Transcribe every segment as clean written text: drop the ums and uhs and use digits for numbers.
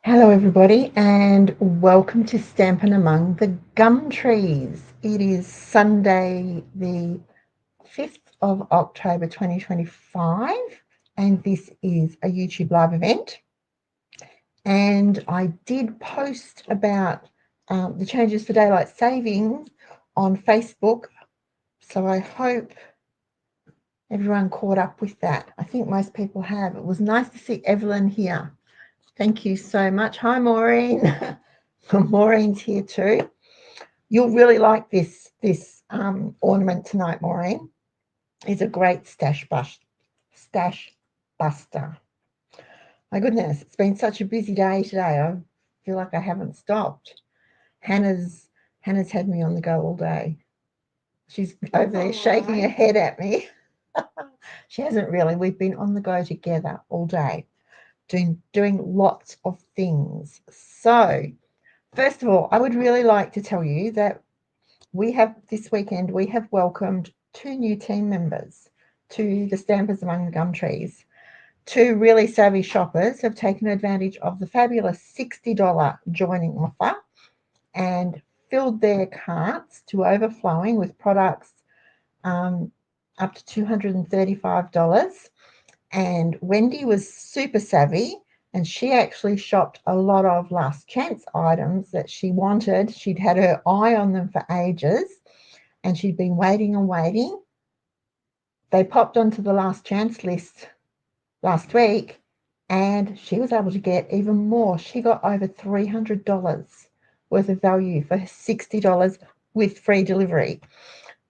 Hello everybody and welcome to Stampin' Among the Gum Trees. It is Sunday the 5th of October 2025 and this is a YouTube live event, and I did post about the changes for daylight savings on Facebook, so I hope everyone caught up with that. I think most people have. It was nice to see Evelyn here. Thank you so much. Hi Maureen. Maureen's here too. You'll really like this ornament tonight, Maureen. It's a great stash buster. My goodness, it's been such a busy day today. I feel like I haven't stopped. Hannah's had me on the go all day. She's over there shaking her head at me. She hasn't really. We've been on the go together all day, doing lots of things. So first of all, I would really like to tell you that this weekend we have welcomed 2 new team members to the Stampers Among the Gum Trees. 2 really savvy shoppers have taken advantage of the fabulous $60 joining offer and filled their carts to overflowing with products up to $235. And Wendy was super savvy, and she actually shopped a lot of last chance items that she wanted. She'd had her eye on them for ages, and she'd been waiting and waiting. They popped onto the last chance list last week, and she was able to get even more. She got over $300 worth of value for $60 with free delivery.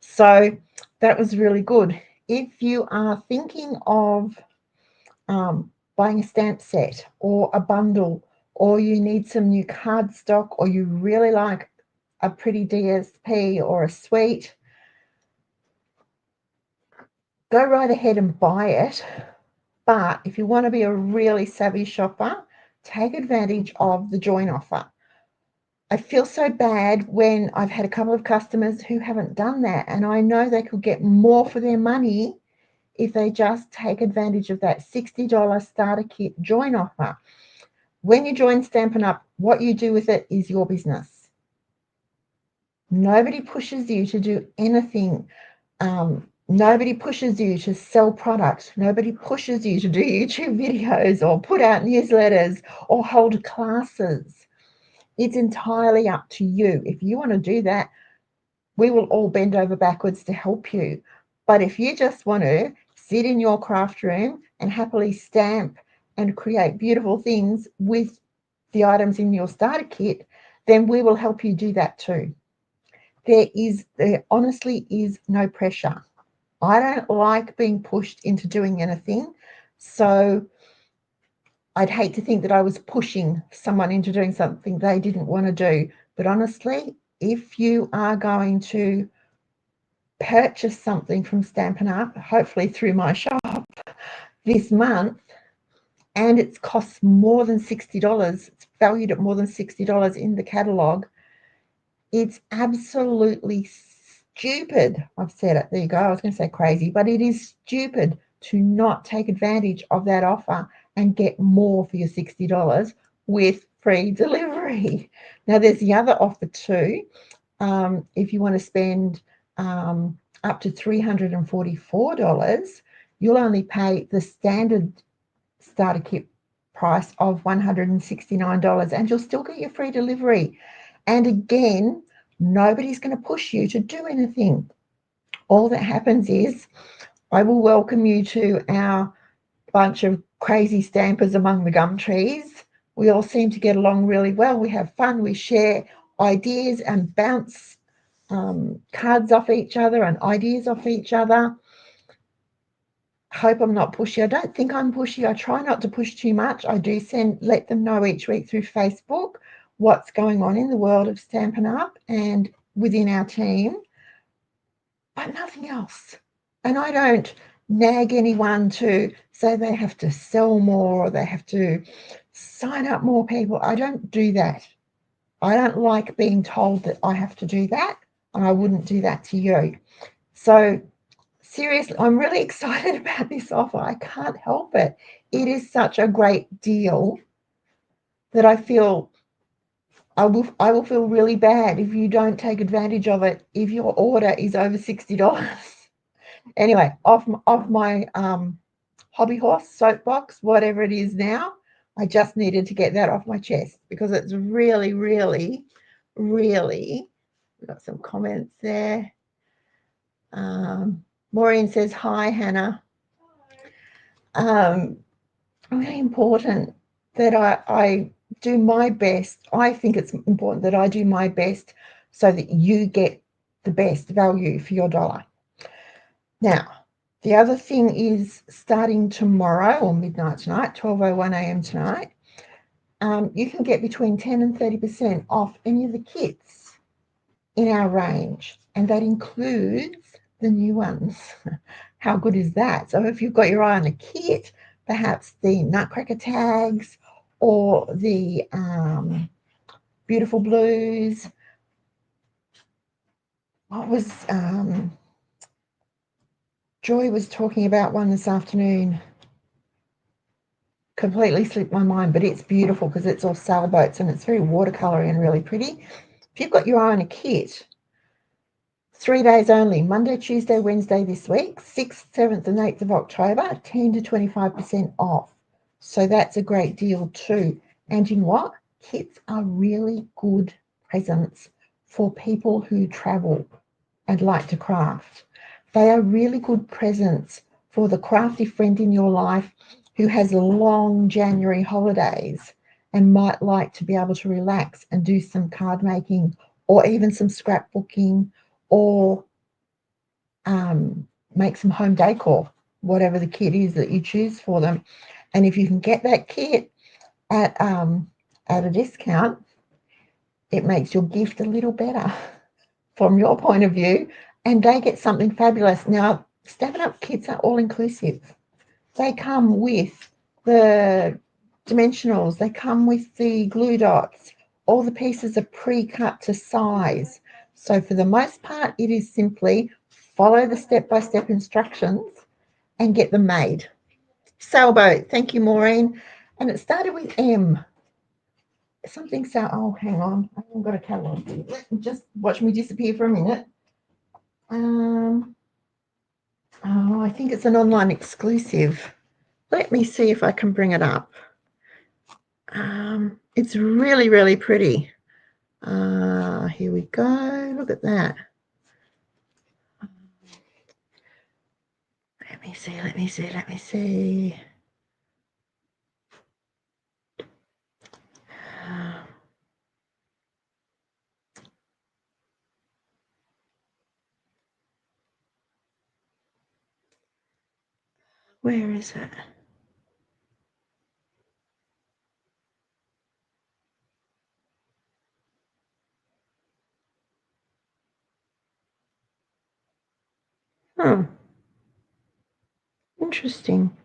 So that was really good. If you are thinking of buying a stamp set or a bundle, or you need some new cardstock, or you really like a pretty DSP or a suite, go right ahead and buy it. But if you want to be a really savvy shopper, take advantage of the join offer. I feel so bad when I've had a couple of customers who haven't done that, and I know they could get more for their money if they just take advantage of that $60 starter kit join offer. When you join Stampin' Up, what you do with it is your business. Nobody pushes you to do anything. Nobody pushes you to sell products. Nobody pushes you to do YouTube videos or put out newsletters or hold classes. It's entirely up to you. If you want to do that, we will all bend over backwards to help you. But if you just want to sit in your craft room and happily stamp and create beautiful things with the items in your starter kit, then we will help you do that too. There honestly is no pressure. I don't like being pushed into doing anything, so I'd hate to think that I was pushing someone into doing something they didn't want to do. But honestly, if you are going to purchase something from Stampin' Up, hopefully through my shop this month, and it costs more than $60, it's valued at more than $60 in the catalogue, it's absolutely stupid. I've said it. There you go. I was going to say crazy, but it is stupid to not take advantage of that offer and get more for your $60 with free delivery. Now, there's the other offer too. If you want to spend up to $344, you'll only pay the standard starter kit price of $169, and you'll still get your free delivery. And again, nobody's going to push you to do anything. All that happens is I will welcome you to our bunch of crazy stampers among the gum trees. We all seem to get along really well. We have fun. We share ideas and bounce cards off each other and ideas off each other. Hope I'm not pushy. I don't think I'm pushy. I try not to push too much. I do let them know each week through Facebook what's going on in the world of Stampin' Up and within our team, but nothing else. And I don't nag anyone to say they have to sell more or they have to sign up more people. I don't do that. I don't like being told that I have to do that, and I wouldn't do that to you. So seriously, I'm really excited about this offer. I can't help it. It is such a great deal. that I will feel really bad if you don't take advantage of it if your order is over $60. Anyway, off my hobby horse soapbox, whatever it is now. I just needed to get that off my chest because it's really, really, really. We've got some comments there. Maureen says, hi, Hannah. Really important that I do my best. I think it's important that I do my best so that you get the best value for your dollar. Now, the other thing is starting tomorrow or midnight tonight, 12:01 a.m. tonight, you can get between 10 and 30% off any of the kits in our range, and that includes the new ones. How good is that? So if you've got your eye on a kit, perhaps the Nutcracker tags or the Beautiful Blues. What was Joy was talking about one this afternoon. Completely slipped my mind, but it's beautiful because it's all sailboats and it's very watercolory and really pretty. If you've got your eye on a kit, 3 days only, Monday, Tuesday, Wednesday this week, 6th, 7th and 8th of October, 10 to 25% off. So that's a great deal too. And you know what? Kits are really good presents for people who travel and like to craft. They are really good presents for the crafty friend in your life who has long January holidays and might like to be able to relax and do some card making or even some scrapbooking or make some home decor, whatever the kit is that you choose for them. And if you can get that kit at a discount, it makes your gift a little better from your point of view, and they get something fabulous. Now, Stampin' Up kits are all inclusive. They come with the dimensionals, they come with the glue dots, all the pieces are pre-cut to size. So for the most part, it is simply follow the step-by-step instructions and get them made. Sailboat, thank you, Maureen. And it started with M. Something oh, hang on. I haven't got a catalogue. Just watch me disappear for a minute. Oh, I think it's an online exclusive. Let me see if I can bring it up. It's really, really pretty. Here we go. Look at that. Let me see. Where is it? Oh, interesting.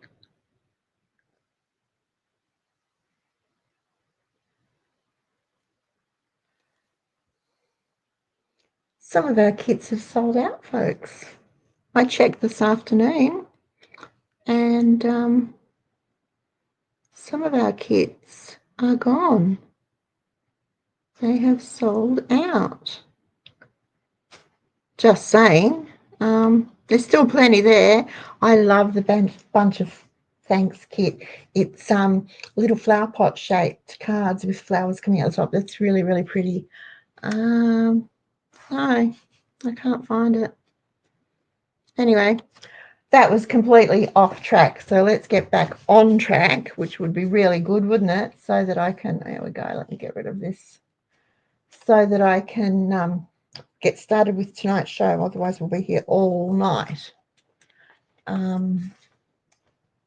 Some of our kits have sold out, folks. I checked this afternoon, and some of our kits are gone. They have sold out. Just saying. There's still plenty there. I love the bunch of thanks kit. It's little flower pot shaped cards with flowers coming out the top. That's really, really pretty. No, I can't find it. Anyway, that was completely off track. So let's get back on track, which would be really good, wouldn't it? So that I can, there we go. Let me get rid of this. So that I can get started with tonight's show. Otherwise, we'll be here all night.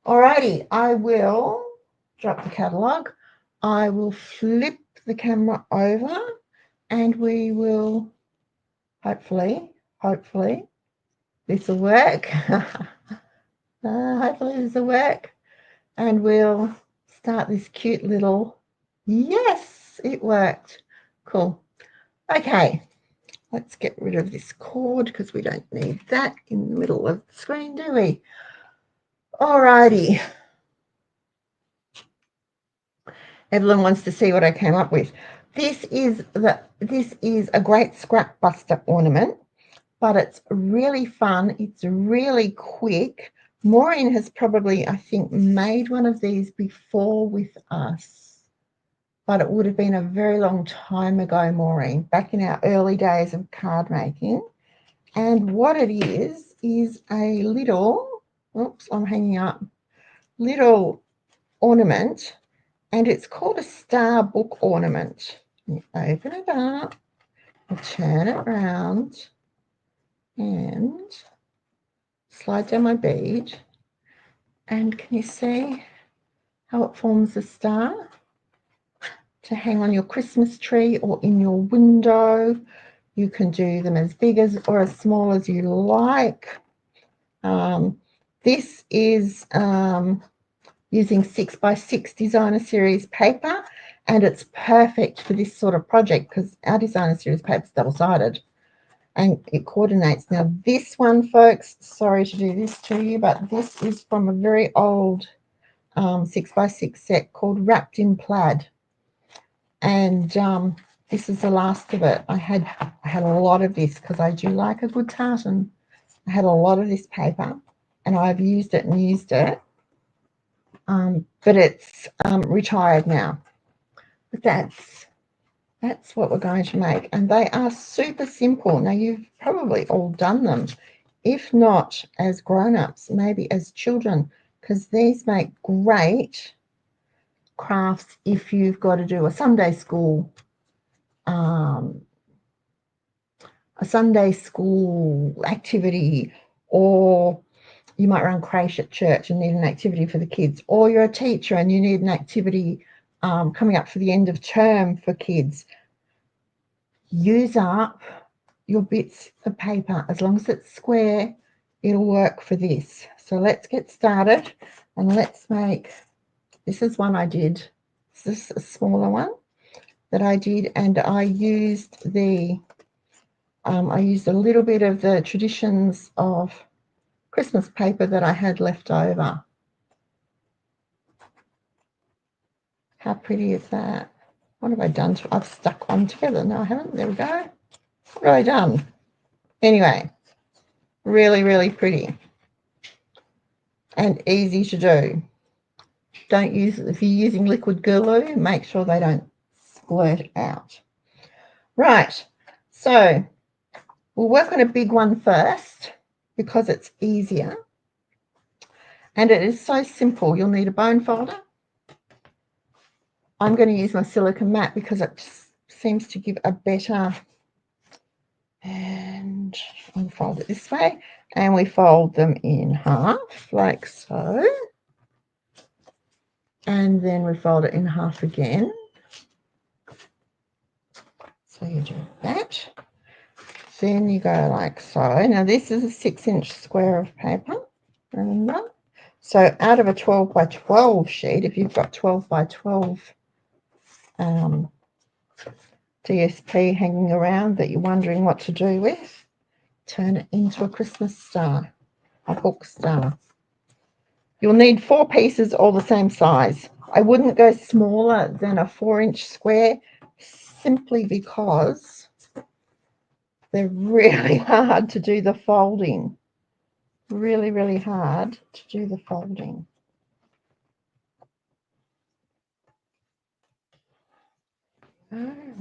Alrighty, I will drop the catalogue. I will flip the camera over and we will hopefully this will work. Hopefully this will work. And we'll start this cute little, yes, it worked. Cool. Okay, let's get rid of this cord because we don't need that in the middle of the screen, do we? Alrighty. Evelyn wants to see what I came up with. This is a great scrap buster ornament, but it's really fun. It's really quick. Maureen has probably, I think, made one of these before with us, but it would have been a very long time ago, Maureen, back in our early days of card making. And what it is a little, oops, I'm hanging up, little ornament, and it's called a star book ornament. You open it up, you turn it around, and slide down my bead. And can you see how it forms a star to hang on your Christmas tree or in your window? You can do them as big as or as small as you like. This is using 6x6 designer series paper, and it's perfect for this sort of project because our designer series paper is double-sided and it coordinates. Now this one, folks, sorry to do this to you, but this is from a very old 6x6 set called Wrapped in Plaid, and this is the last of it. I had a lot of this because I do like a good tartan. I had a lot of this paper and I've used it and used it, but it's retired now. But that's what we're going to make, and they are super simple. Now you've probably all done them, if not as grown-ups, maybe as children, because these make great crafts if you've got to do a Sunday school activity, or you might run creche at church and need an activity for the kids, or you're a teacher and you need an activity coming up for the end of term for kids. Use up your bits of paper. As long as it's square, it'll work for this. So let's get started and let's make, this is one I did. This is a smaller one that I did, and I used a little bit of the Traditions of Christmas paper that I had left over. How pretty is that? What have I done? I've stuck one together. No, I haven't. There we go. What have I done? Anyway, really, really pretty and easy to do. Don't use, if you're using liquid glue, make sure they don't squirt out. Right, so we'll work on a big one first because it's easier. And it is so simple. You'll need a bone folder. I'm going to use my silicone mat because it seems to give a better, and I'll fold it this way, and we fold them in half like so, and then we fold it in half again. So you do that, then you go like so. Now this is a 6-inch square of paper, remember? So out of a 12 by 12 sheet, if you've got 12 by 12 DSP hanging around that you're wondering what to do with, turn it into a Christmas star, a book star. You'll need 4 pieces all the same size. I wouldn't go smaller than a 4-inch square simply because they're really hard to do the folding. Really, really hard to do the folding.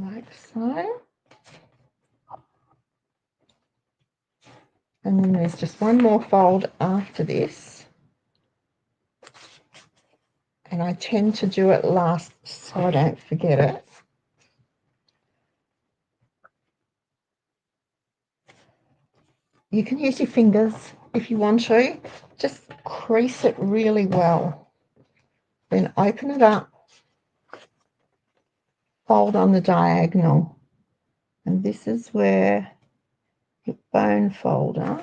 Like so. And then there's just one more fold after this. And I tend to do it last so I don't forget it. You can use your fingers if you want to. Just crease it really well. Then open it up, fold on the diagonal. And this is where your bone folder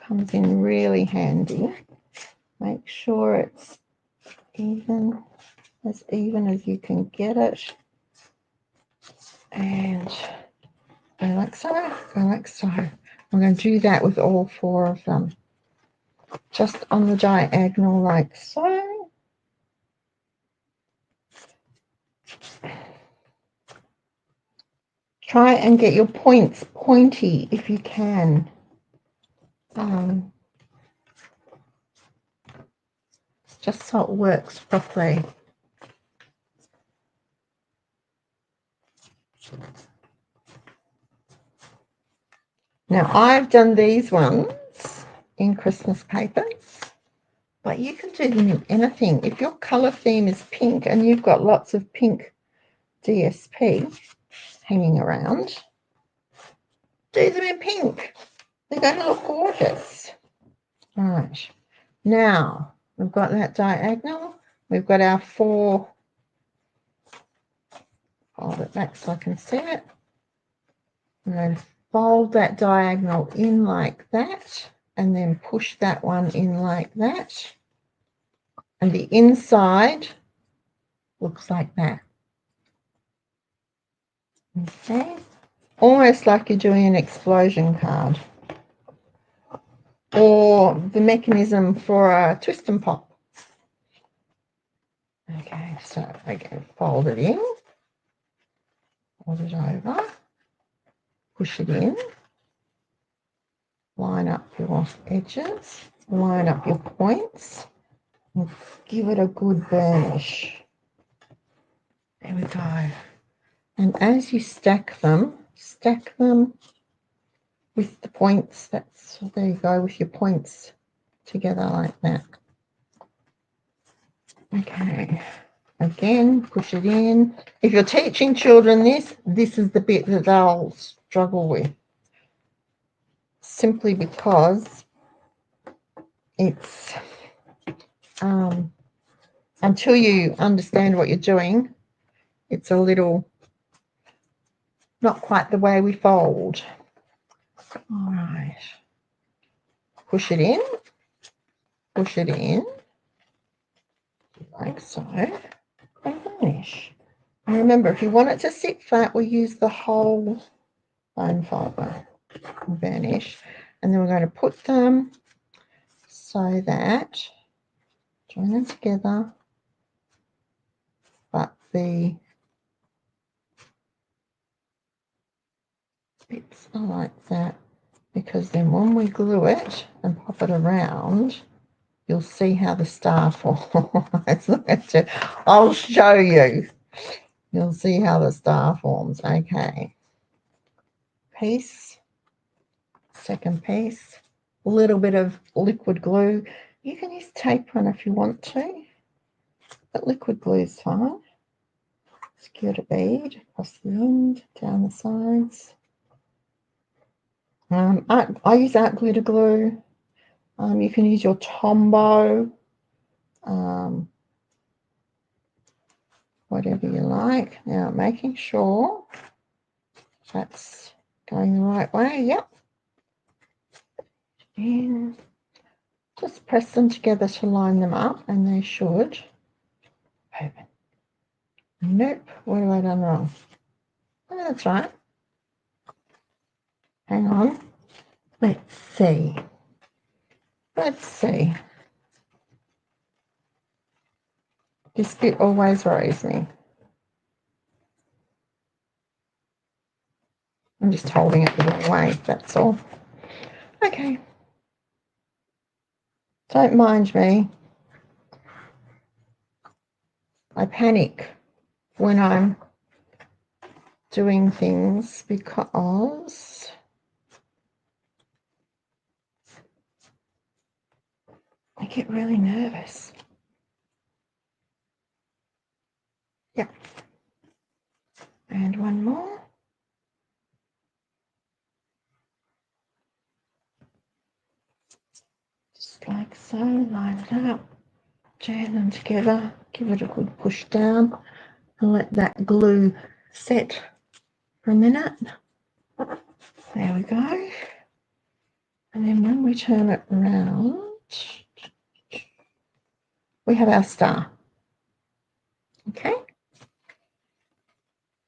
comes in really handy. Make sure it's even as you can get it. And go like so, go like so. I'm going to do that with all 4 of them. Just on the diagonal like so. Try and get your points pointy if you can. Just so it works properly. Now, I've done these ones in Christmas papers, but you can do them in anything. If your colour theme is pink and you've got lots of pink DSP hanging around, do them in pink. They're going to look gorgeous. All right. Now, we've got that diagonal. We've got our 4. Hold it back so I can see it. I'm going to fold that diagonal in like that and then push that one in like that. And the inside looks like that. Okay. Almost like you're doing an explosion card. Or the mechanism for a twist and pop. Okay, so again, fold it in. Fold it over. Push it in. Line up your edges. Line up your points. And give it a good burnish. There we go. And as you stack them with the points. There you go, with your points together like that. Okay. Again, push it in. If you're teaching children this is the bit that they'll struggle with. Simply because it's until you understand what you're doing, it's a little not quite the way we fold. All right. Push it in. Push it in. Like so. And finish. And remember, if you want it to sit flat, we use the whole bone folder and burnish. And then we're going to put them so that, join them together, but the bits are like that, because then when we glue it and pop it around, you'll see how the star forms. I'll show you. You'll see how the star forms. Okay. Piece. Second piece. A little bit of liquid glue. You can use tape run if you want to, but liquid glue is fine. Skewer a bead across the end, down the sides. I use art glitter glue. You can use your Tombow, whatever you like. Now, making sure that's going the right way. Yep. And just press them together to line them up, and they should open. Nope. What have I done wrong? Oh, that's right. Hang on. Let's see. Let's see. This bit always worries me. I'm just holding it the wrong way, that's all. Okay. Don't mind me. I panic when I'm doing things because I get really nervous. Yeah. And one more. Just like so, line it up, jam them together, give it a good push down, and let that glue set for a minute. There we go. And then when we turn it around, we have our star. Okay.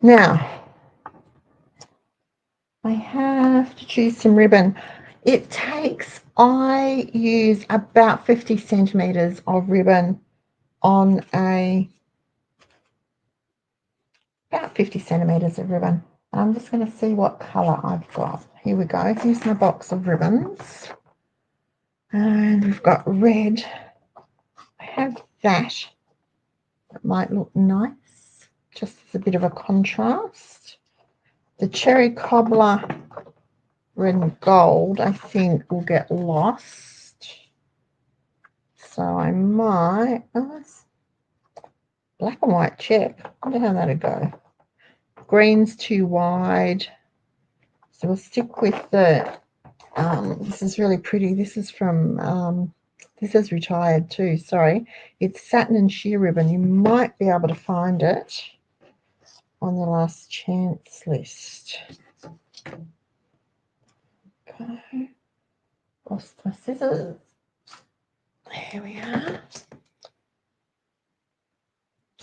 Now, I have to choose some ribbon. It takes, I use about 50 centimeters of ribbon on about 50 centimeters of ribbon I'm just going to see what colour I've got. Here we go. Here's my box of ribbons. And we've got red. I have that. It might look nice, just as a bit of a contrast. The cherry cobbler red and gold, I think, will get lost. So I might, black and white check. I wonder how that'll go. Green's too wide. So we'll stick with the, this is really pretty. This is from, this is retired too, sorry. It's satin and sheer ribbon. You might be able to find it on the last chance list. Okay. Lost my scissors. There we are.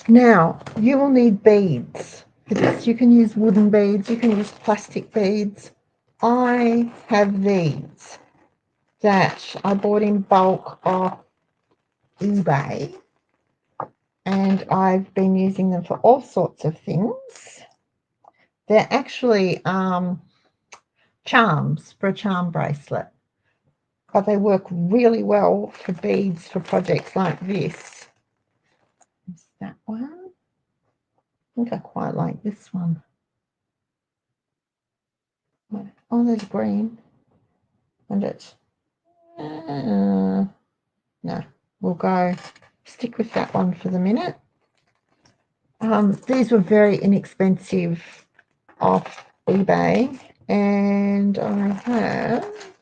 Now, you will need beads for this. You can use wooden beads, you can use plastic beads. I have these that I bought in bulk off eBay, and I've been using them for all sorts of things. They're actually charms for a charm bracelet, but they work really well for beads for projects like this. Is that one? I think I quite like this one. Oh, there's green. And it's, no, we'll go stick with that one for the minute. These were very inexpensive off eBay, and I have,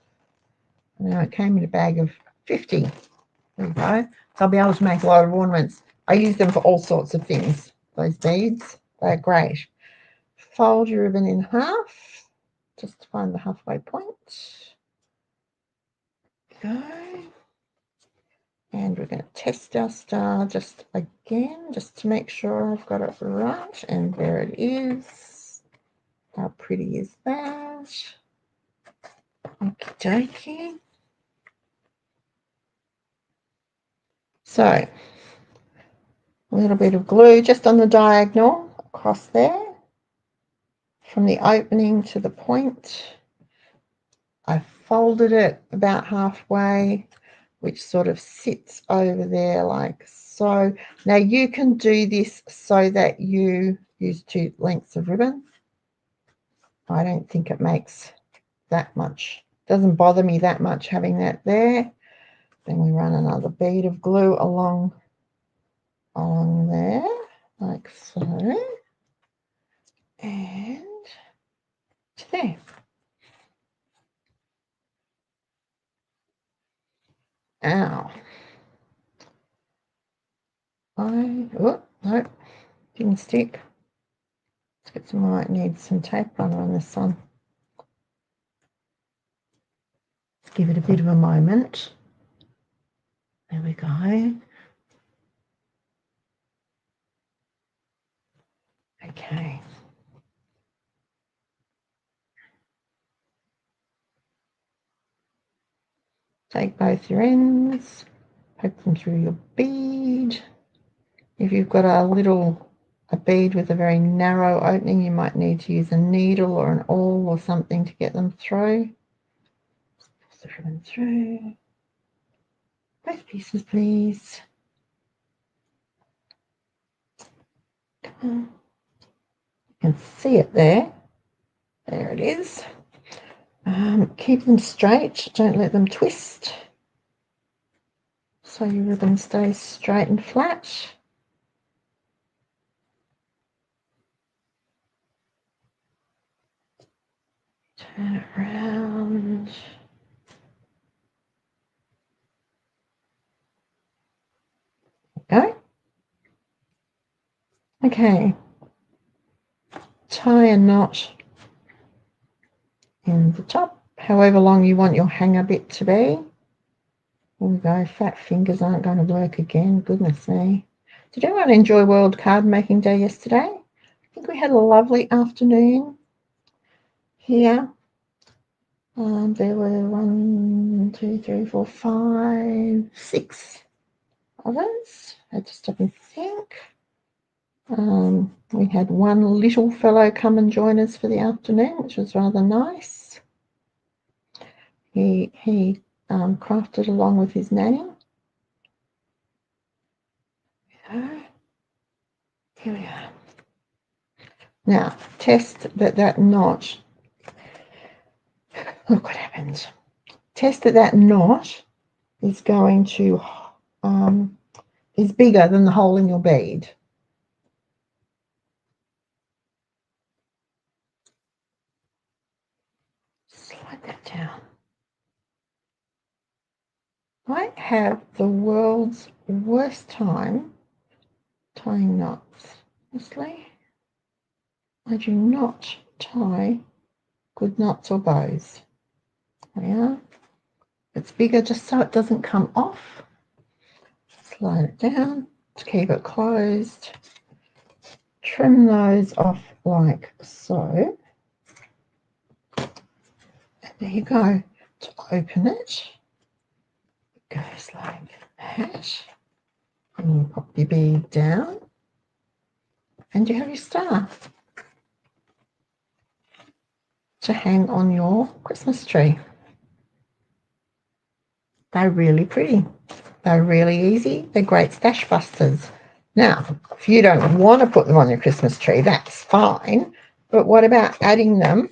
it came in a bag of 50. There we go. So I'll be able to make a lot of ornaments. I use them for all sorts of things, those beads. They're great. Fold your ribbon in half, just to find the halfway point. Go. And we're going to test our star just again, just to make sure I've got it right. And there it is. How pretty is that? Okie dokie. So, a little bit of glue just on the diagonal across there, from the opening to the point. I folded it about halfway, which sort of sits over there like so. Now you can do this so that you use 2 lengths of ribbon. I don't think it makes that much, doesn't bother me that much having that there. Then we run another bead of glue along there, like so, and to there. Ow. Oh, no, didn't stick. Let's get some, I might need some tape runner on this one. Let's give it a bit of a moment. There we go. Okay. Take both your ends, poke them through your bead. If you've got a bead with a very narrow opening, you might need to use a needle or an awl or something to get them through. Push them through. Both pieces, please. Come on. You can see it there. There it is. Keep them straight. Don't let them twist. So your ribbon stays straight and flat. Turn it around. Go. Okay. Tie a knot in the top, however long you want your hanger bit to be. There we go. Fat fingers aren't going to work again. Goodness me. Did everyone enjoy World Card Making Day yesterday? I think we had a lovely afternoon here. There were 1, 2, 3, 4, 5, 6 others. I had to stop and think. We had one little fellow come and join us for the afternoon, which was rather nice. He crafted along with his nanny. Here we are. Now, test that knot. Look what happens. Test that knot is going to is bigger than the hole in your bead. Slide that down. I have the world's worst time tying knots. Honestly, I do not tie good knots or bows. There we are. It's bigger just so it doesn't come off. Slide it down to keep it closed. Trim those off like so. And there you go. To open it, it goes like that. And you pop your bead down. And you have your star to hang on your Christmas tree. They're really pretty. They're really easy. They're great stash busters. Now, if you don't want to put them on your Christmas tree, that's fine. But what about adding them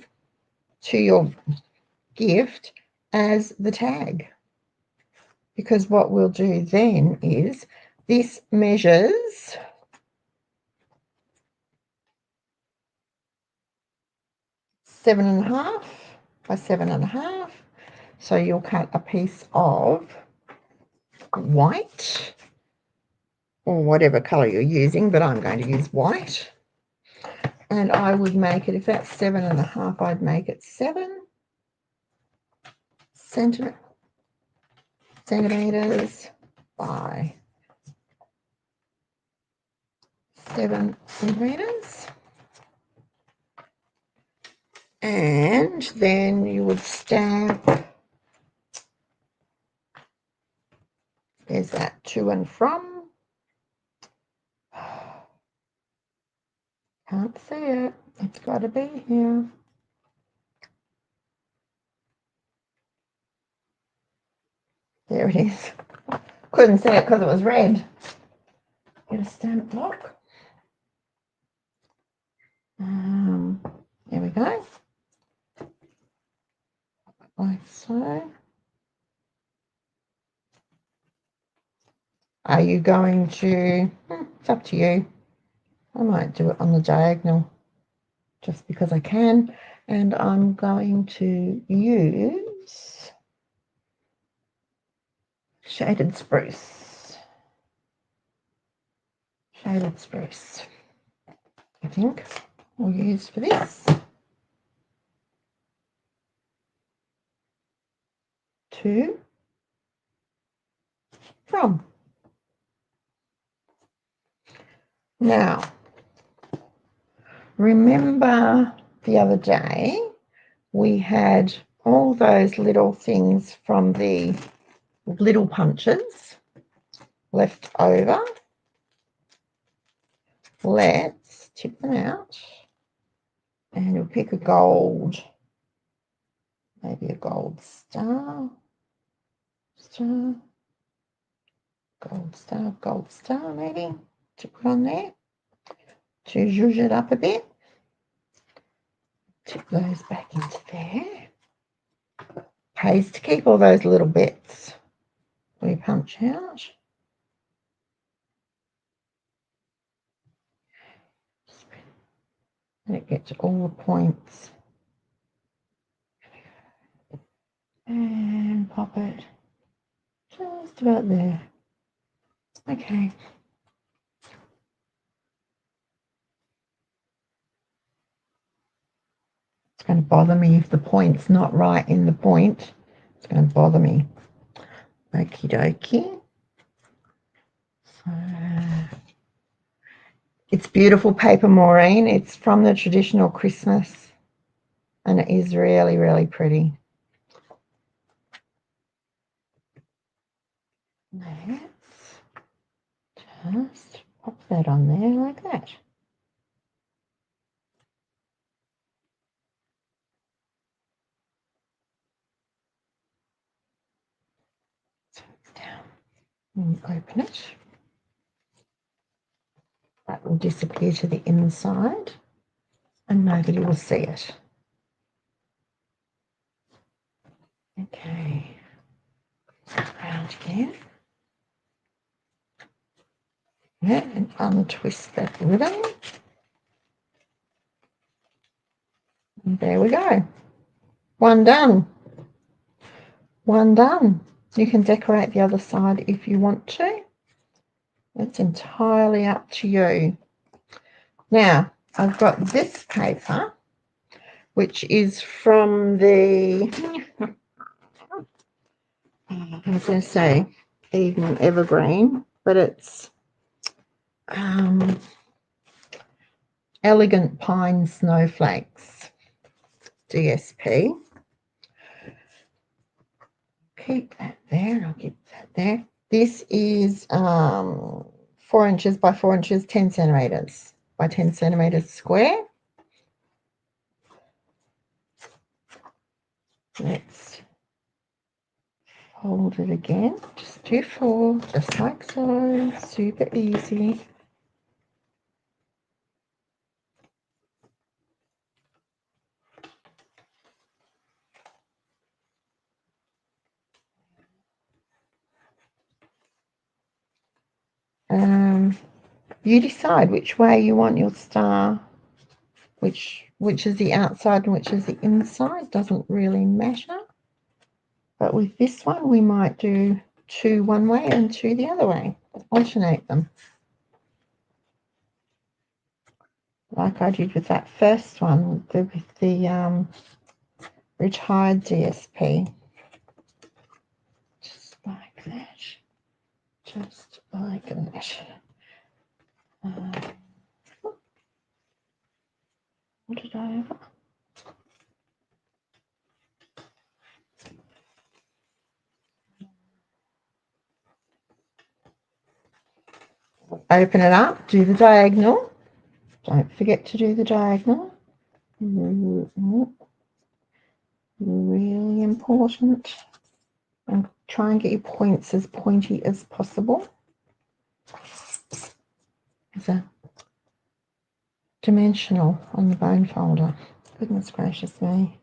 to your gift as the tag? Because what we'll do then is this measures 7.5 by 7.5. So you'll cut a piece of white or whatever colour you're using, but I'm going to use white. And I would make it, if that's 7.5, I'd make it 7 centimeters by 7 centimeters. And then you would stamp, there's that to and from. Can't see it. It's got to be here. There it is. Couldn't see it because it was red. Get a stamp block. There we go. Like so. Are you going to, it's up to you. I might do it on the diagonal just because I can. And I'm going to use shaded spruce. Shaded spruce, I think we'll use for this. To, from. Now, remember the other day we had all those little things from the little punches left over. Let's tip them out and you'll pick a gold, maybe a gold star, gold star maybe to put on there to zhuzh it up a bit. Tip those back into there. Pays to keep all those little bits we punch out. And it gets all the points. And pop it just about there. Okay. It's going to bother me if the point's not right in the point. It's going to bother me. Okie dokie. So, it's beautiful paper, Maureen. It's from the traditional Christmas. And it is really, really pretty. Let's just pop that on there like that. down and open it. That will disappear to the inside and nobody will see it. Okay, round again. Yeah, and untwist that ribbon. And there we go. One done. One done. You can decorate the other side if you want to. It's entirely up to you. Now, I've got this paper, which is from the, I was going to say Eden Evergreen, but it's Elegant Pine Snowflakes, DSP. Keep that there, I'll keep that there. This is 4 inches by 4 inches, 10 centimeters by 10 centimeters square. Let's fold it again. Just do 4, just like so. Super easy. You decide which way you want your star, which is the outside and which is the inside. Doesn't really matter. But with this one, we might do 2 one way and 2 the other way. Alternate them. Like I did with that first one, with the retired DSP. Just like that. Just like that. What did I ever? Open it up, do the diagonal. Don't forget to do the diagonal. Really important. And try and get your points as pointy as possible. There's a dimensional on the bone folder. Goodness gracious me.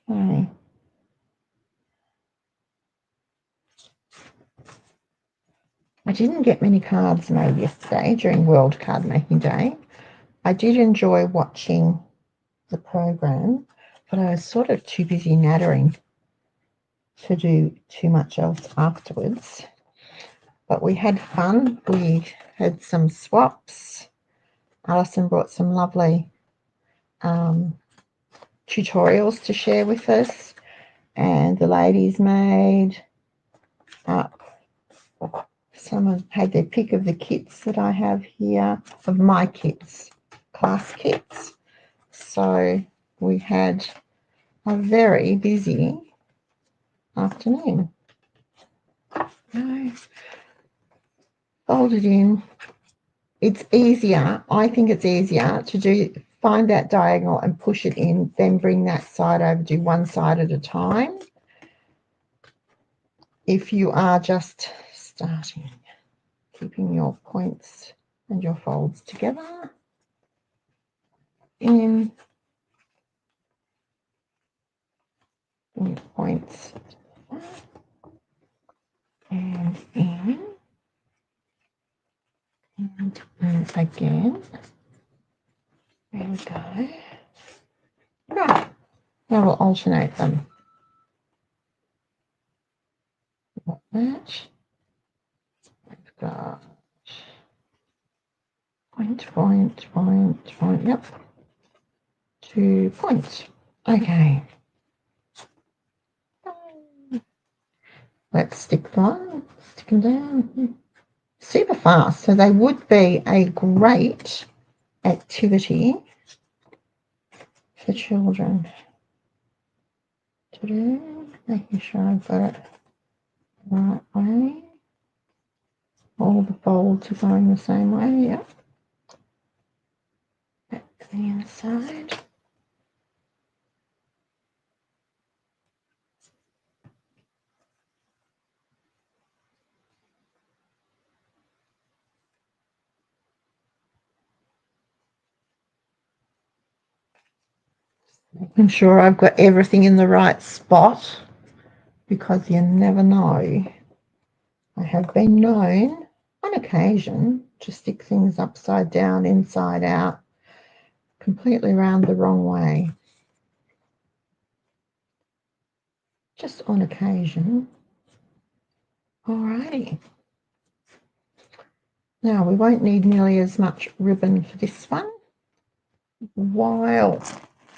Okay. I didn't get many cards made yesterday during World Card Making Day. I did enjoy watching the program, but I was sort of too busy nattering to do too much else afterwards. But we had fun. We had some swaps. Alison brought some lovely tutorials to share with us, and the ladies made up. Some had their pick of the kits that I have here, of my kits, class kits. So we had a very busy afternoon. Fold it in. It's easier, I think it's easier to find that diagonal and push it in, then bring that side over, do one side at a time. If you are just starting, keeping your points and your folds together. In points and in and again. There we go. Right, now we'll alternate them. Like that. We've got point, yep. 2 points. Okay. Let's stick them down. Super fast. So they would be a great activity for children to do. Making sure I've got it the right way. All the folds are going the same way, yep. the inside. Making sure I've got everything in the right spot, because you never know. I have been known on occasion to stick things upside down, inside out, completely round the wrong way. Just on occasion. Alrighty. Now we won't need nearly as much ribbon for this one. While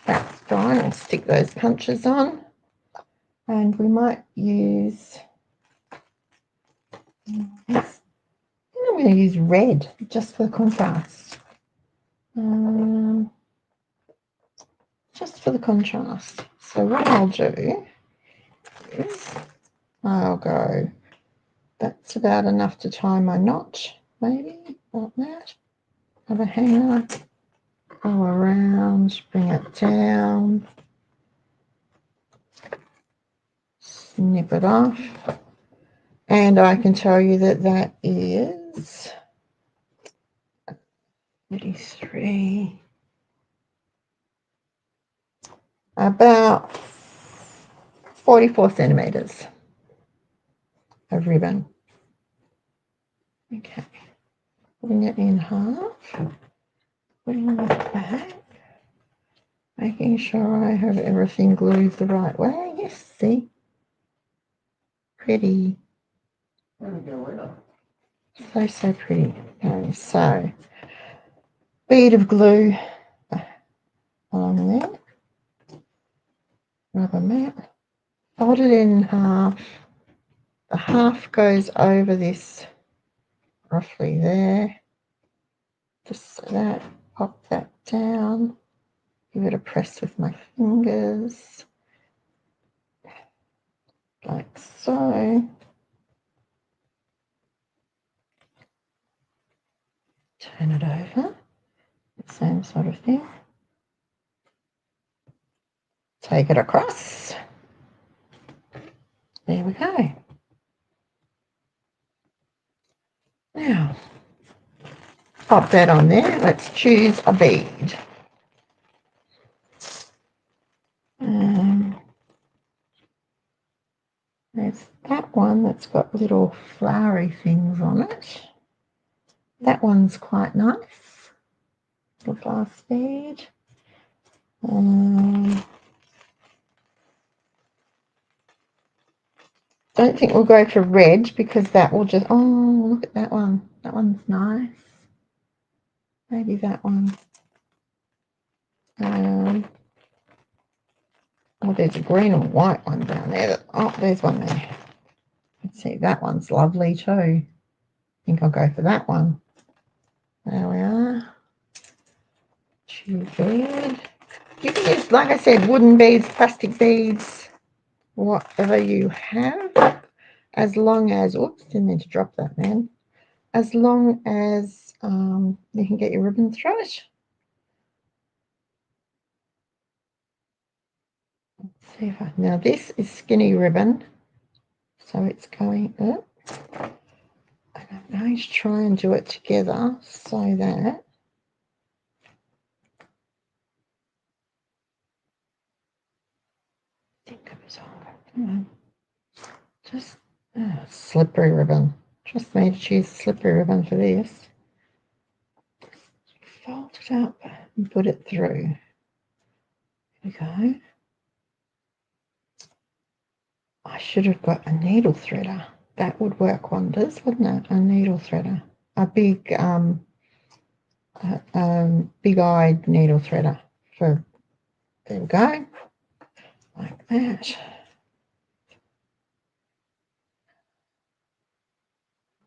that's done, I'll stick those punches on, and we might use this. I'm going to use red just for the contrast. Just for the contrast. So what I'll do is I'll go, that's about enough to tie my knot, maybe, like that. Have a hanger, go around, bring it down, snip it off, and I can tell you that that is 33, about 44 centimeters of ribbon. Okay, putting it in half, putting it back, making sure I have everything glued the right way. Yes, see, pretty. So pretty. Okay, so bead of glue along there, rubber mat, fold it in half. The half goes over this, roughly there, just so that, pop that down, give it a press with my fingers, like so. Turn it over, the same sort of thing. Take it across. There we go. Now, pop that on there. Let's choose a bead. There's that one that's got little flowery things on it. That one's quite nice. Little glass bead. Don't think we'll go for red, because that will just, oh, look at that one. That one's nice. Maybe that one. Oh, there's a green and white one down there. Oh, there's one there. Let's see, that one's lovely too. I think I'll go for that one. There we are. Too bad. You can use, like I said, wooden beads, plastic beads, whatever you have, as long as, oops, didn't mean to drop that, man. As long as you can get your ribbon through it. Let's see if I, now this is skinny ribbon, so it's going up. And I'm going to try and do it together so that I think it was on. Just slippery ribbon. Just made to choose slippery ribbon for this. Fold it up and put it through. There we go. I should have got a needle threader. That would work wonders, wouldn't it? A needle threader. A big big-eyed needle threader. For, there we go. Like that.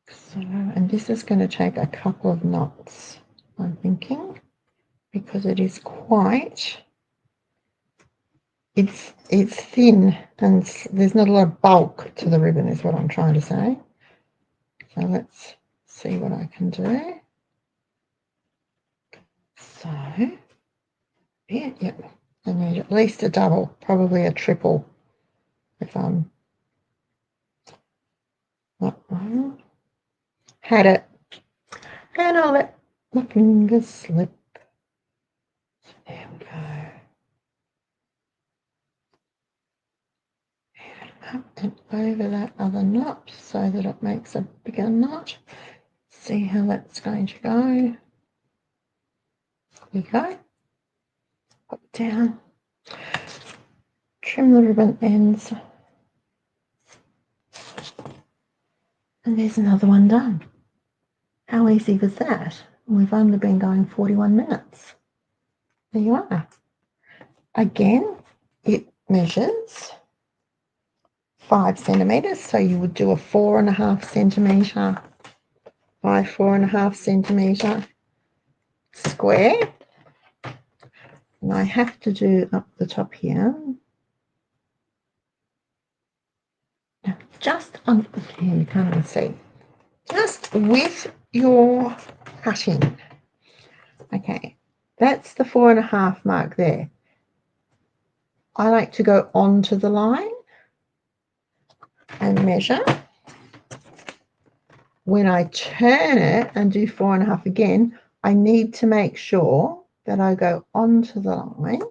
So, and this is going to take a couple of knots, I'm thinking, because it is quite, it's thin and there's not a lot of bulk to the ribbon, is what I'm trying to say. So let's see what I can do. So Yeah, I need at least a double, probably a triple if I'm not wrong. Had it, and I'll let my fingers slip. There we go. Up and over that other knot so that it makes a bigger knot. See how that's going to go. There we go. Pop it down. Trim the ribbon ends. And there's another one done. How easy was that? We've only been going 41 minutes. There you are. Again, it measures 5 centimetres, so you would do a 4.5 centimetre by 4.5 centimetre square. And I have to do up the top here. Now, just on here, you can't even see. Just with your cutting. Okay, that's the 4.5 mark there. I like to go onto the line and measure. When I turn it and do 4.5 again, I need to make sure that I go onto the line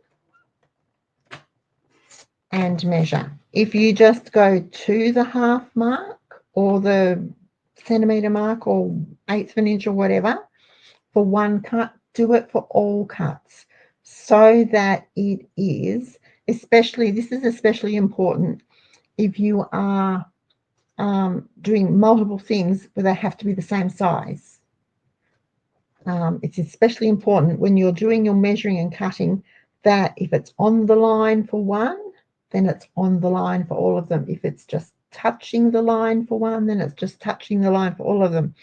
and measure. If you just go to the half mark or the centimetre mark or 1/8 of an inch or whatever for one cut, do it for all cuts so that it is, especially, this is especially important if you are doing multiple things where they have to be the same size. It's especially important when you're doing your measuring and cutting that if it's on the line for one, then it's on the line for all of them. If it's just touching the line for one, then it's just touching the line for all of them.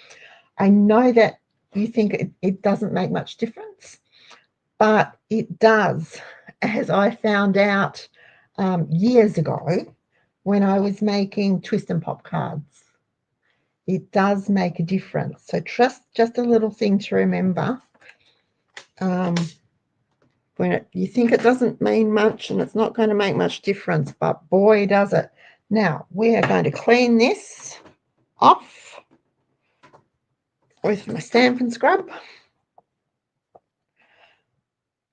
I know that you think it doesn't make much difference, but it does, as I found out years ago when I was making twist and pop cards. It does make a difference. So just a little thing to remember. When you think it doesn't mean much and it's not going to make much difference, but boy, does it. Now, we are going to clean this off with my Stampin' scrub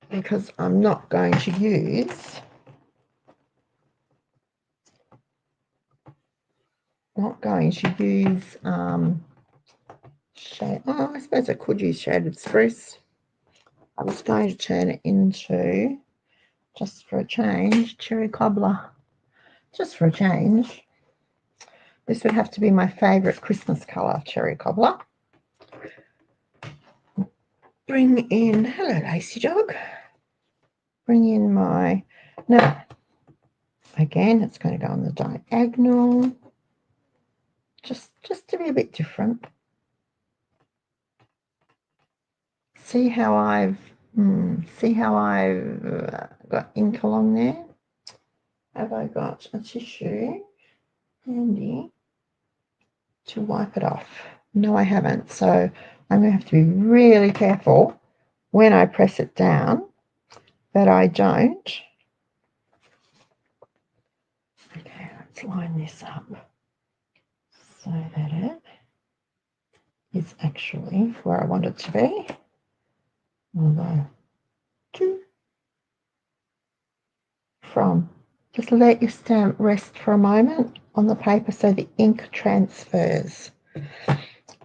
because I'm not going to use shade. Oh, I suppose I could use shaded spruce. I was going to turn it into, just for a change, cherry cobbler. Just for a change. This would have to be my favourite Christmas colour, cherry cobbler. Bring in, hello Lacey dog. Bring in my, now, again, it's going to go on the diagonal, just to be a bit different. See how I've got ink along there? Have I got a tissue handy to wipe it off? No, I haven't. So I'm going to have to be really careful when I press it down that I don't. Okay, let's line this up so that it is actually where I want it to be. I'll go to, from. Just let your stamp rest for a moment on the paper so the ink transfers.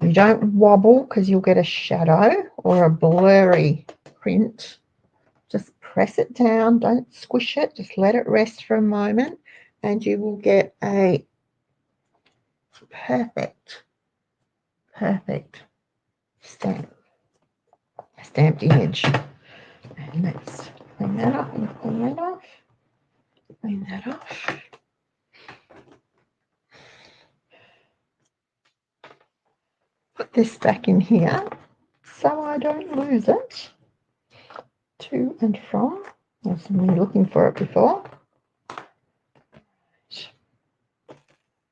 You don't wobble because you'll get a shadow or a blurry print. Just press it down, don't squish it, just let it rest for a moment and you will get a perfect stamped image. And let's clean that up and clean that off. Clean that off. Put this back in here so I don't lose it. To and from. I was really looking for it before.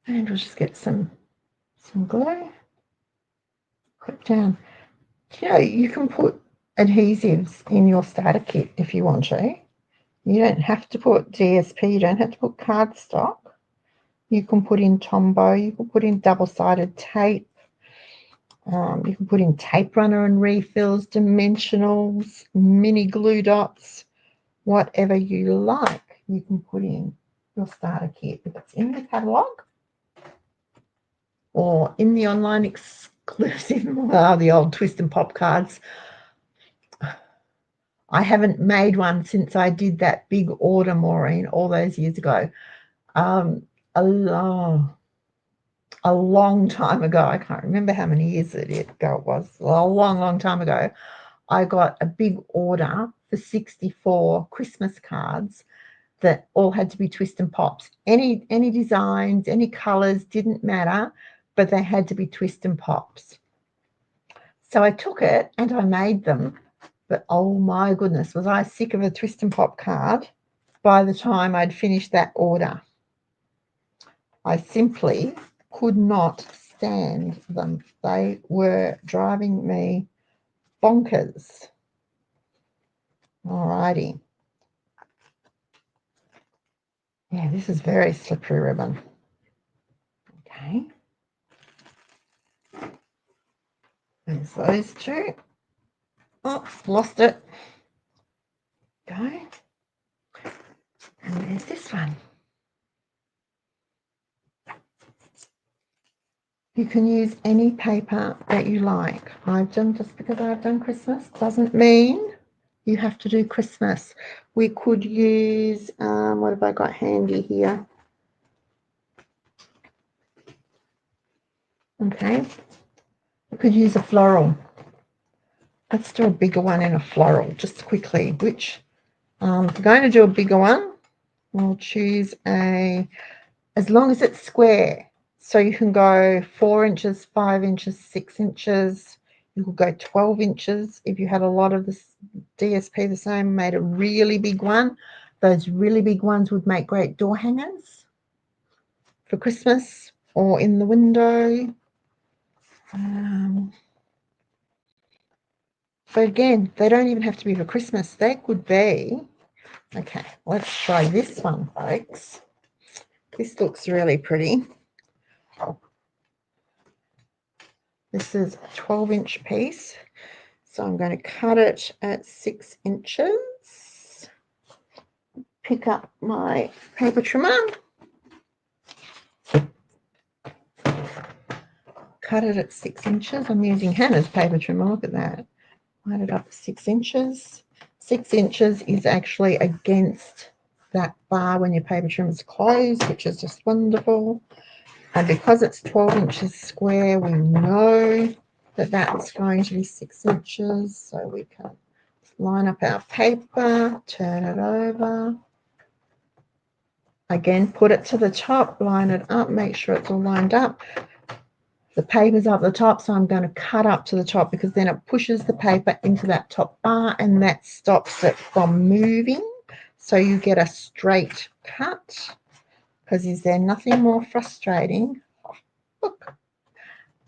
And we'll just get some glue. Put it down. You know, you can put adhesives in your starter kit if you want to. You don't have to put DSP, you don't have to put cardstock. You can put in Tombow, you can put in double-sided tape, you can put in tape runner and refills, dimensionals, mini glue dots, whatever you like, you can put in your starter kit. If it's in the catalogue or in the online exclusive, the old twist and pop cards. I haven't made one since I did that big order, Maureen, all those years ago. A long time ago. I can't remember how many years ago it was. A long time ago. I got a big order for 64 Christmas cards that all had to be twist and pops. Any designs, any colours, didn't matter, but they had to be twist and pops. So I took it and I made them. But oh my goodness, was I sick of a twist and pop card by the time I'd finished that order. I simply could not stand them. They were driving me bonkers. Alrighty. Yeah, this is very slippery ribbon. Okay. There's those two. Oh, lost it. Go. And there's this one. You can use any paper that you like. Just because I've done Christmas doesn't mean you have to do Christmas. We could use, what have I got handy here? Okay. We could use a floral. Let's do a bigger one in a floral, just quickly. Which, if we're going to do a bigger one, we'll choose as long as it's square. So you can go 4 inches, 5 inches, 6 inches. You could go 12 inches if you had a lot of this DSP the same, made a really big one. Those really big ones would make great door hangers for Christmas or in the window. But again, they don't even have to be for Christmas. They could be. Okay, let's try this one, folks. This looks really pretty. This is a 12-inch piece. So I'm going to cut it at 6 inches. Pick up my paper trimmer. Cut it at 6 inches. I'm using Hannah's paper trimmer. Look at that. Line it up at 6 inches. 6 inches is actually against that bar when your paper trimmer is closed, which is just wonderful. And because it's 12 inches square, we know that that's going to be 6 inches. So we can line up our paper, turn it over. Again, put it to the top, line it up, make sure it's all lined up. The paper's up the top, so I'm going to cut up to the top because then it pushes the paper into that top bar and that stops it from moving. So you get a straight cut. Because is there nothing more frustrating? Look,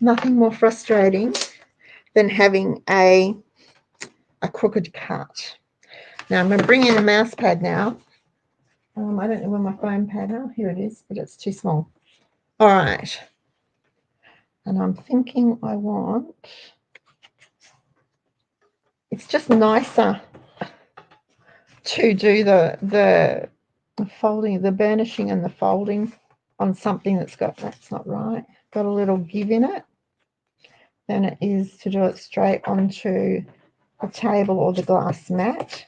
nothing more frustrating than having a crooked cut. Now I'm going to bring in a mouse pad now. I don't know where my foam pad is. Here it is, but it's too small. All right. And I'm thinking I want, it's just nicer to do the folding, the burnishing and the folding on something that's not right, got a little give in it, than it is to do it straight onto a table or the glass mat.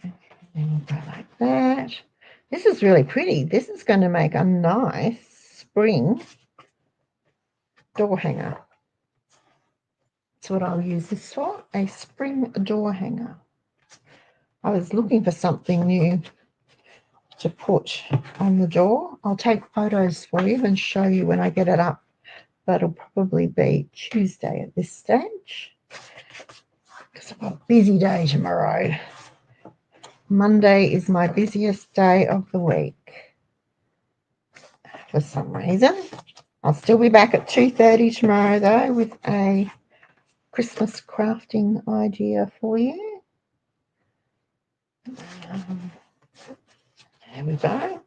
And then we'll go like that. This is really pretty. This is going to make a nice spring door hanger. That's what I'll use this for, a spring door hanger. I was looking for something new to put on the door. I'll take photos for you and show you when I get it up. That'll probably be Tuesday at this stage because I've got a busy day tomorrow. Monday is my busiest day of the week for some reason. I'll still be back at 2:30 tomorrow, though, with a Christmas crafting idea for you. There we go.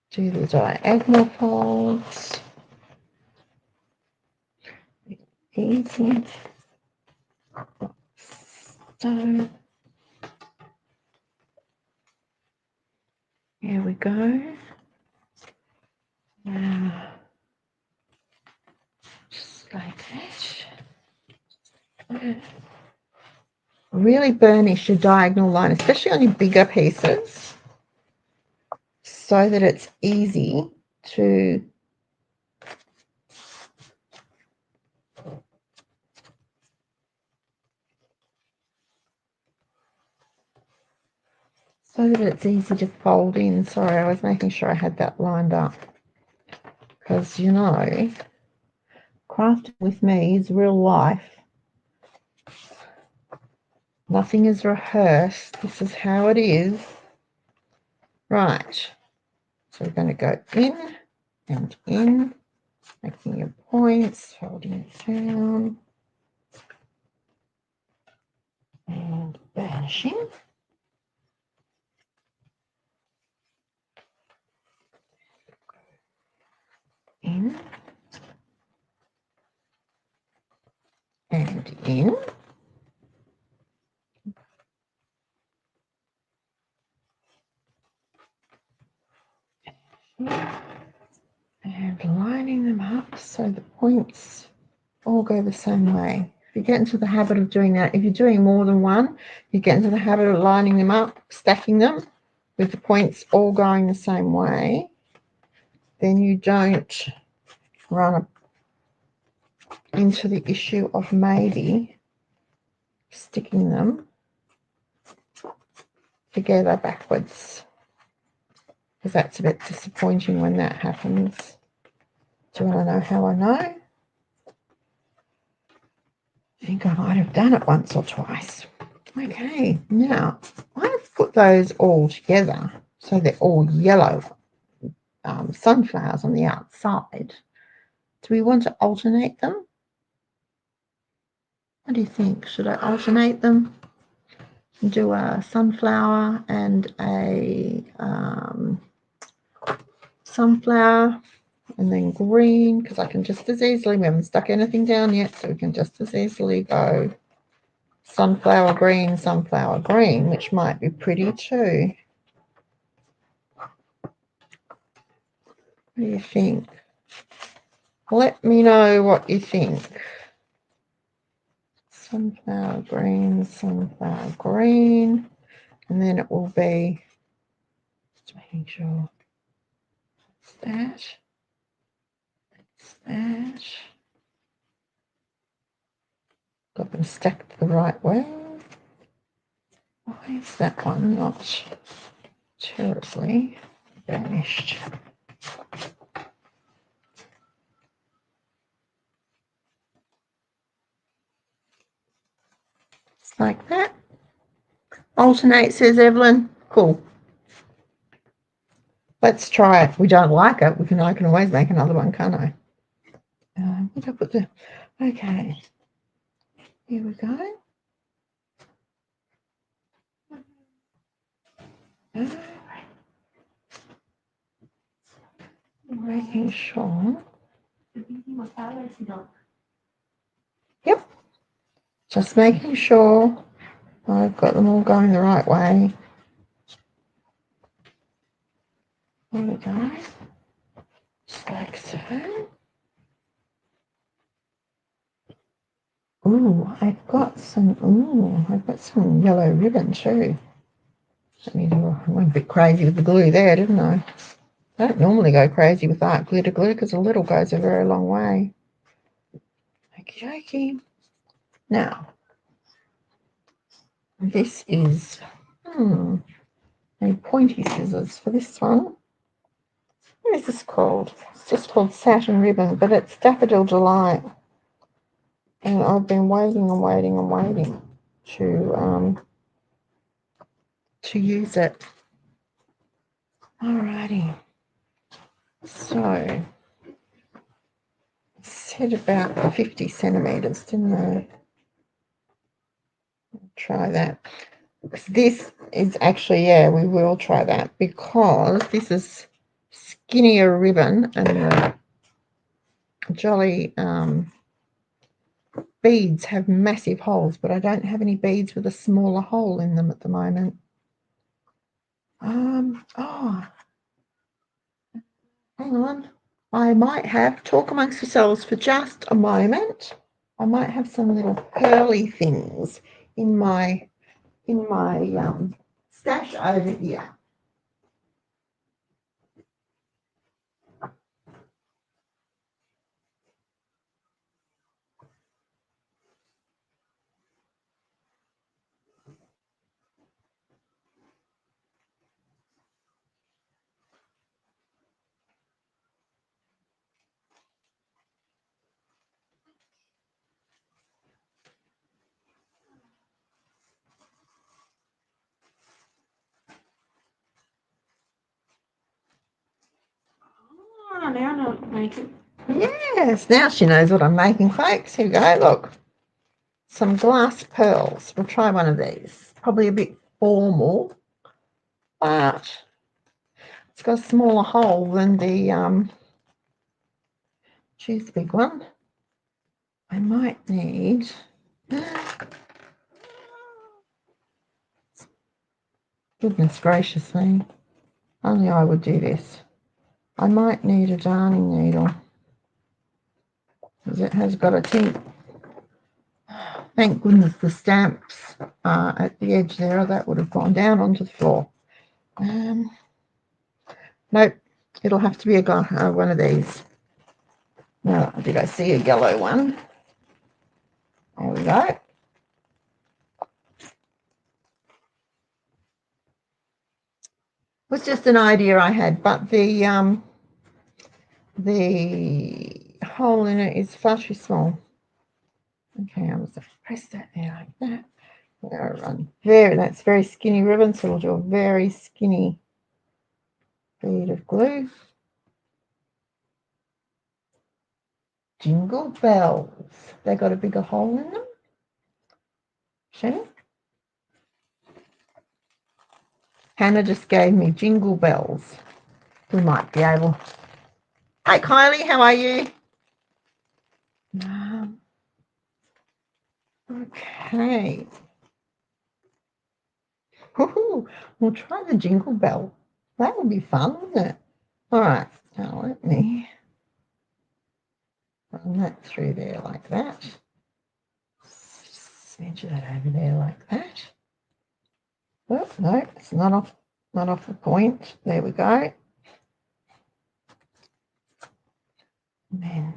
Do the diagonal folds. Easy. So, here we go. Now, just like that. Really burnish your diagonal line, especially on your bigger pieces, so that it's easy to fold in. Sorry, I was making sure I had that lined up, because you know, crafting with me is real life. Nothing is rehearsed. This is how it is. Right. So we're going to go in and in, making your points, holding it down, and burnishing. In and in. And lining them up so the points all go the same way. If you get into the habit of doing that, if you're doing more than one, you get into the habit of lining them up, stacking them with the points all going the same way, then you don't run into the issue of maybe sticking them together backwards, because that's a bit disappointing when that happens. Do you want to know how I know? I think I might have done it once or twice. Okay, now I've put those all together so they're all yellow sunflowers on the outside. Do we want to alternate them? What do you think? Should I alternate them? Do a sunflower and a sunflower, and then green, because I can just as easily, we haven't stuck anything down yet, so we can just as easily go sunflower green, which might be pretty too. What do you think? Let me know what you think. Sunflower green, and then it will be, just making sure, that. Got them stacked the right way. Why is that one not terribly burnished? Just like that. Alternate, says Evelyn. Cool. Let's try it. If we don't like it, I can always make another one, can't I? What did I put there? Okay. Here we go. Making sure. Yep. Just making sure I've got them all going the right way. There we go. Just like so. I've got some yellow ribbon too. I went a bit crazy with the glue there, didn't I? I don't normally go crazy with art glitter glue because a little goes a very long way. Okie dokie. Now, this is a pointy scissors for this one. What is this called? It's just called Satin Ribbon, but it's Daffodil Delight. And I've been waiting and waiting and waiting to use it. Alrighty. So said about 50 centimeters, didn't I? Try that. This is actually, yeah, we will try that because this is skinnier ribbon and the jolly beads have massive holes, but I don't have any beads with a smaller hole in them at the moment. Oh, hang on. I might have, talk amongst yourselves for just a moment. I might have some little pearly things in my stash over here. Oh, now I know what to make it. Yes, now she knows what I'm making, folks. Here we go, look. Some glass pearls. We'll try one of these. Probably a bit formal, but it's got a smaller hole than the choose the big one. I might need goodness gracious me. Only I would do this. I might need a darning needle because it has got a tint. Thank goodness the stamps at the edge there, that would have gone down onto the floor. Nope, it'll have to be a one of these. Now, did I see a yellow one? There we go. It was just an idea I had, but the hole in it is far too small. Okay, I'm just going to press that there like that. Run that's very skinny ribbon, so we'll do a very skinny bead of glue. Jingle bells. They got a bigger hole in them. Shannon? Hannah just gave me jingle bells. We might be able. Hi Kylie, how are you? Okay. Woohoo! We'll try the jingle bell. That would be fun, wouldn't it? All right. Now let me run that through there like that. Smidge that over there like that. Oh, no, it's not off the point. There we go. And then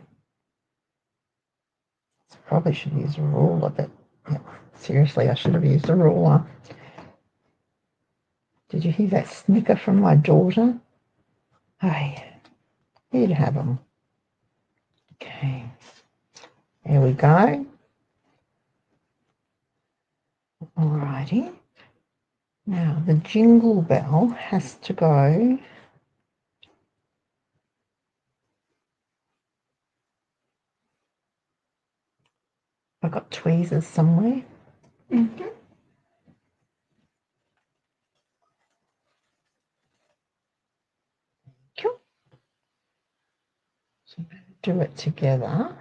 probably should use a ruler, but yeah, seriously, I should have used a ruler. Did you hear that snicker from my daughter? Hey, you'd have them. Okay, there we go. Alrighty. Now the jingle bell has to go. I've got tweezers somewhere. Mm-hmm. Cool. So do it together.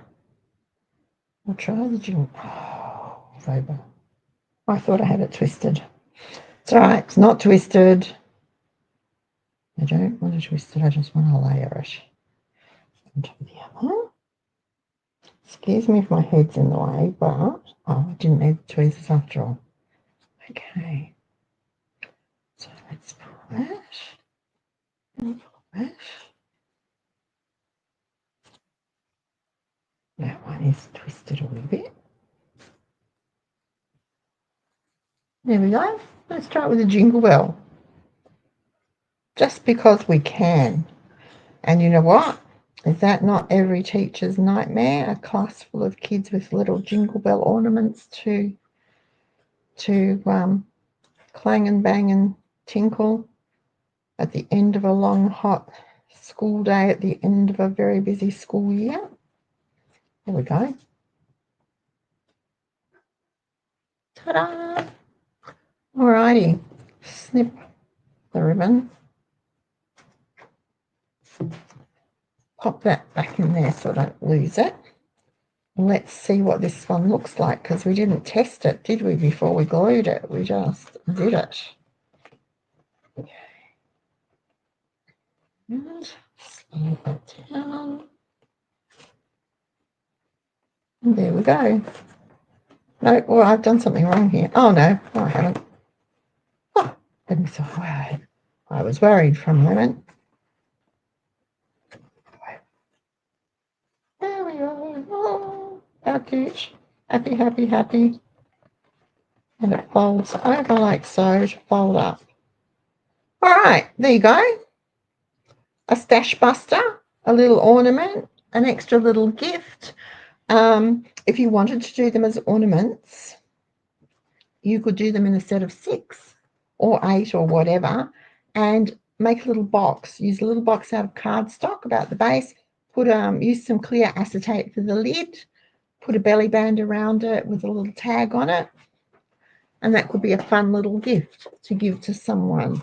We'll try the jingle. Oh, it's over. I thought I had it twisted. It's all right. It's not twisted. I don't want to twist it. I just want to layer it onto the other. Excuse me if my head's in the way, but oh, I didn't need the tweezers after all. Okay. So let's pull that. And pull that. That one is twisted a little bit. There we go. Let's start with a jingle bell. Just because we can. And you know what? Is that not every teacher's nightmare? A class full of kids with little jingle bell ornaments to to clang and bang and tinkle at the end of a long, hot school day, at the end of a very busy school year. There we go. Ta-da! Alrighty, snip the ribbon. Pop that back in there so I don't lose it. And let's see what this one looks like, because we didn't test it, did we, before we glued it? We just did it. Okay. And slow that down. And there we go. No, well, I've done something wrong here. Oh, no, I haven't. Oh, goodness, I was worried for a moment. There we go. Oh, how cute. Happy, happy, happy. And it folds over like so to fold up. All right, there you go. A stash buster, a little ornament, an extra little gift. If you wanted to do them as ornaments, you could do them in a set of 6 or 8 or whatever, and make a little box. Use a little box out of cardstock about the base. Use some clear acetate for the lid. Put a belly band around it with a little tag on it, and that could be a fun little gift to give to someone.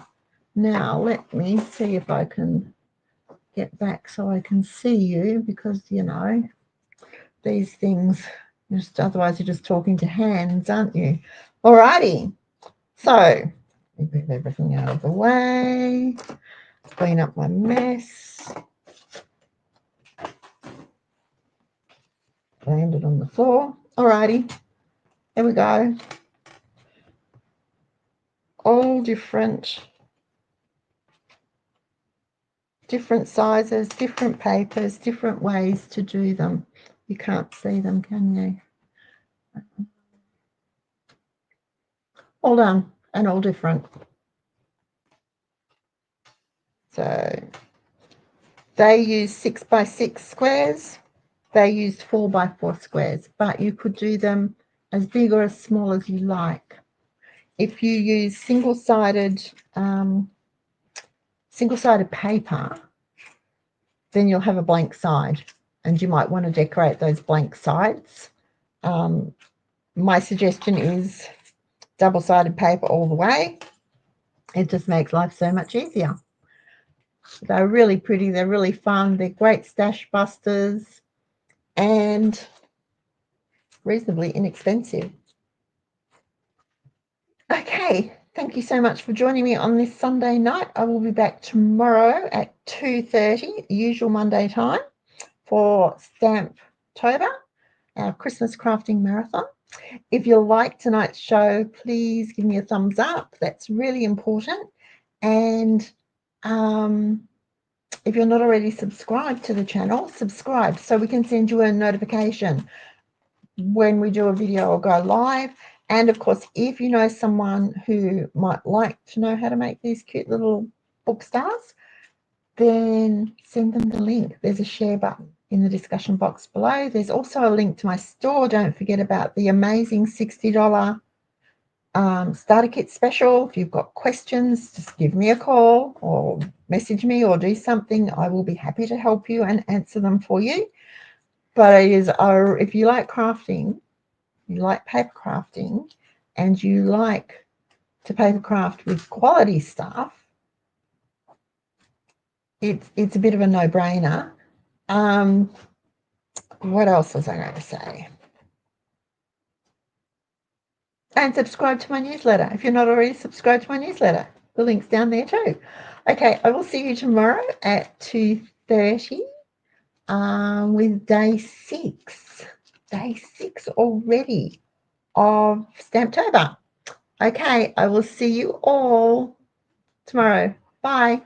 Now let me see if I can get back so I can see you, because you know these things, just otherwise you're just talking to hands, aren't you? Alrighty, so move everything out of the way, clean up my mess, landed on the floor. Alrighty, there we go. All different sizes, different papers, different ways to do them. You can't see them, can you? All done and all different. So they use 6 by 6 squares. They use 4 by 4 squares, but you could do them as big or as small as you like. If you use single-sided paper, then you'll have a blank side, and you might want to decorate those blank sides. My suggestion is double-sided paper all the way. It just makes life so much easier. They're really pretty. They're really fun. They're great stash busters and reasonably inexpensive. Okay, thank you so much for joining me on this Sunday night. I will be back tomorrow at 2:30, usual Monday time, for Stamptober, our Christmas crafting marathon. If you like tonight's show, please give me a thumbs up. That's really important. And if you're not already subscribed to the channel, subscribe so we can send you a notification when we do a video or go live. And of course, if you know someone who might like to know how to make these cute little book stars, then send them the link. There's a share button in the discussion box below. There's also a link to my store. Don't forget about the amazing $60 starter kit special. If you've got questions, just give me a call or message me or do something. I will be happy to help you and answer them for you. But it is, if you like crafting, you like paper crafting, and you like to paper craft with quality stuff, it's a bit of a no-brainer. What else was I going to say? And subscribe to my newsletter. If you're not already subscribed to my newsletter, the link's down there too. Okay, I will see you tomorrow at 2:30 with day 6. Day 6 already of Stamptober. Okay, I will see you all tomorrow. Bye.